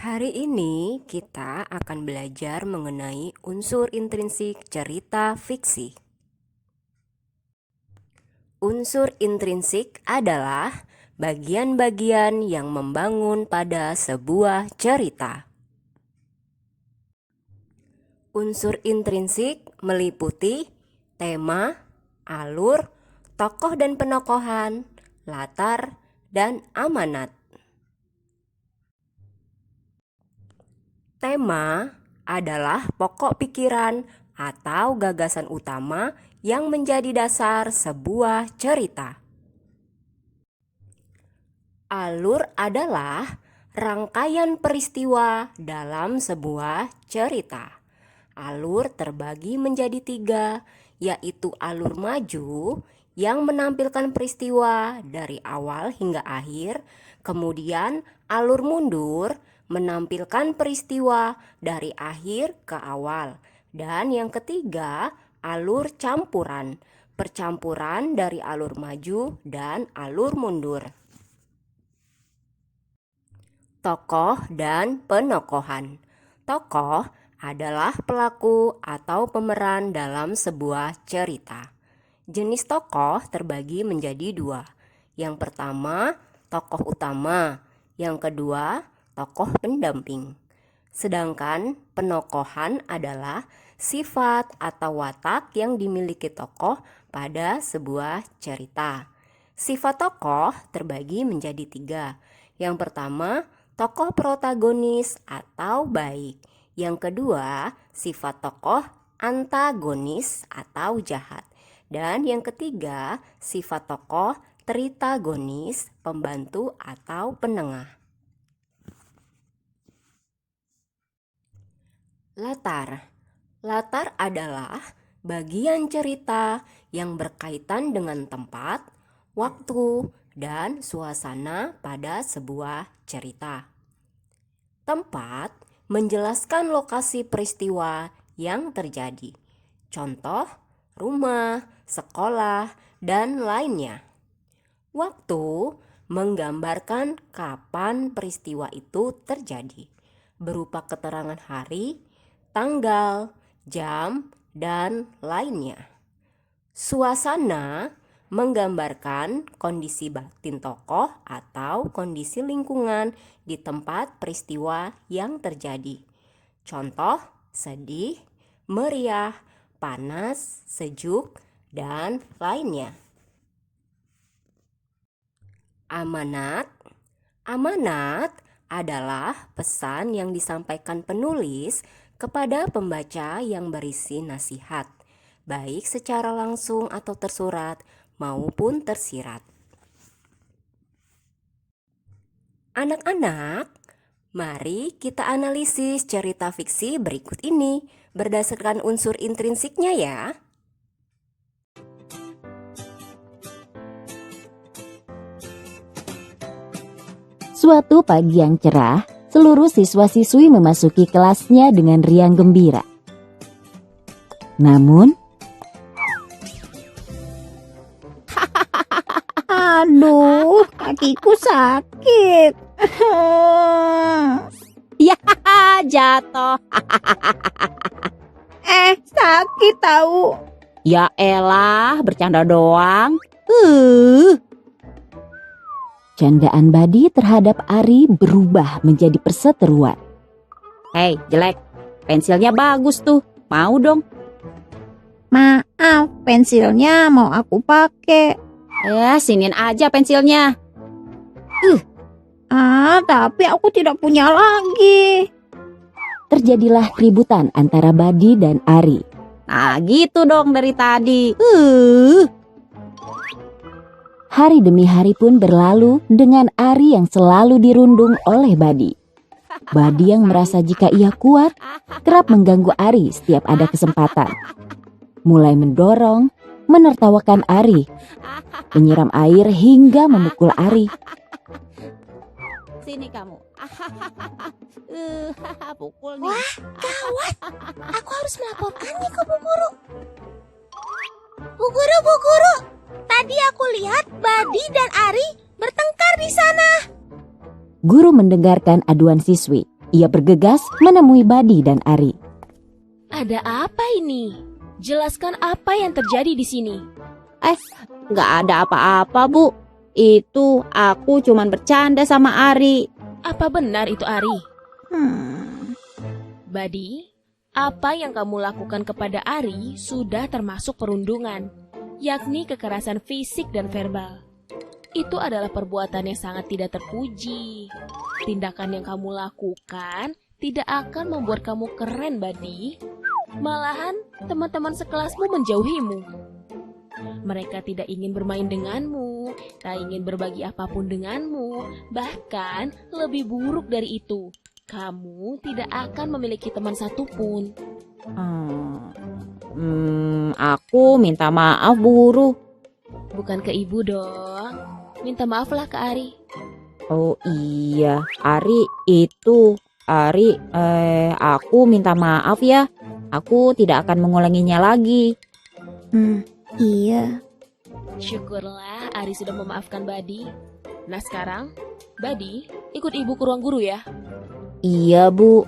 Hari ini kita akan belajar mengenai unsur intrinsik cerita fiksi. Unsur intrinsik adalah bagian-bagian yang membangun pada sebuah cerita. Unsur intrinsik meliputi tema, alur, tokoh dan penokohan, latar, dan amanat. Tema adalah pokok pikiran atau gagasan utama yang menjadi dasar sebuah cerita. Alur adalah rangkaian peristiwa dalam sebuah cerita. Alur terbagi menjadi 3, yaitu alur maju yang menampilkan peristiwa dari awal hingga akhir, kemudian alur mundur menampilkan peristiwa dari akhir ke awal, dan yang ketiga alur campuran, percampuran dari alur maju dan alur mundur. Tokoh dan penokohan. Tokoh adalah pelaku atau pemeran dalam sebuah cerita. Jenis tokoh terbagi menjadi 2. Yang pertama, tokoh utama. Yang kedua, tokoh pendamping. Sedangkan penokohan adalah sifat atau watak yang dimiliki tokoh pada sebuah cerita. Sifat tokoh terbagi menjadi 3. Yang pertama, tokoh protagonis atau baik. Yang kedua, sifat tokoh antagonis atau jahat. Dan yang ketiga, sifat tokoh tritagonis, pembantu atau penengah. Latar. Latar adalah bagian cerita yang berkaitan dengan tempat, waktu, dan suasana pada sebuah cerita. Tempat menjelaskan lokasi peristiwa yang terjadi. Contoh, rumah, sekolah, dan lainnya. Waktu menggambarkan kapan peristiwa itu terjadi, berupa keterangan hari, tanggal, jam, dan lainnya. Suasana menggambarkan kondisi batin tokoh atau kondisi lingkungan di tempat peristiwa yang terjadi. Contoh, sedih, meriah, panas, sejuk, dan lainnya. Amanat. Amanat adalah pesan yang disampaikan penulis kepada pembaca yang berisi nasihat, baik secara langsung atau tersurat maupun tersirat. Anak-anak, mari kita analisis cerita fiksi berikut ini berdasarkan unsur intrinsiknya ya. Suatu pagi yang cerah, seluruh siswa-siswi memasuki kelasnya dengan riang gembira. Namun, aduh, kakiku sakit. ya jatuh. Sakit tahu. Ya elah, bercanda doang. Candaan Badi terhadap Ari berubah menjadi perseteruan. Hei, jelek. Pensilnya bagus tuh. Mau dong? Maaf, pensilnya mau aku pakai. Siniin aja pensilnya. Tapi aku tidak punya lagi. Terjadilah keributan antara Badi dan Ari. Nah, gitu dong dari tadi. Hari demi hari pun berlalu dengan Ari yang selalu dirundung oleh Badi. Badi yang merasa jika ia kuat, kerap mengganggu Ari setiap ada kesempatan. Mulai mendorong, menertawakan Ari, menyiram air hingga memukul Ari. Sini kamu. Pukul nih. Wah, gawat. Aku harus melaporkannya ke Bu Guru. Bu Guru. Tadi aku lihat Badi dan Ari bertengkar di sana. Guru mendengarkan aduan siswi. Ia bergegas menemui Badi dan Ari. Ada apa ini? Jelaskan apa yang terjadi di sini. Nggak ada apa-apa, Bu. Itu aku cuman bercanda sama Ari. Apa benar itu Ari? Badi, apa yang kamu lakukan kepada Ari sudah termasuk perundungan, yakni kekerasan fisik dan verbal. Itu adalah perbuatan yang sangat tidak terpuji. Tindakan yang kamu lakukan tidak akan membuat kamu keren, Badi. Malahan, teman-teman sekelasmu menjauhimu. Mereka tidak ingin bermain denganmu, tak ingin berbagi apapun denganmu. Bahkan, lebih buruk dari itu, kamu tidak akan memiliki teman satupun. Aku minta maaf, Bu Guru. Bukan ke ibu dong. Minta maaflah ke Ari. Oh iya, Ari, aku minta maaf ya. Aku tidak akan mengulanginya lagi. Iya. Syukurlah Ari sudah memaafkan Badi. Nah sekarang, Badi ikut ibu ke ruang guru ya. Iya, Bu.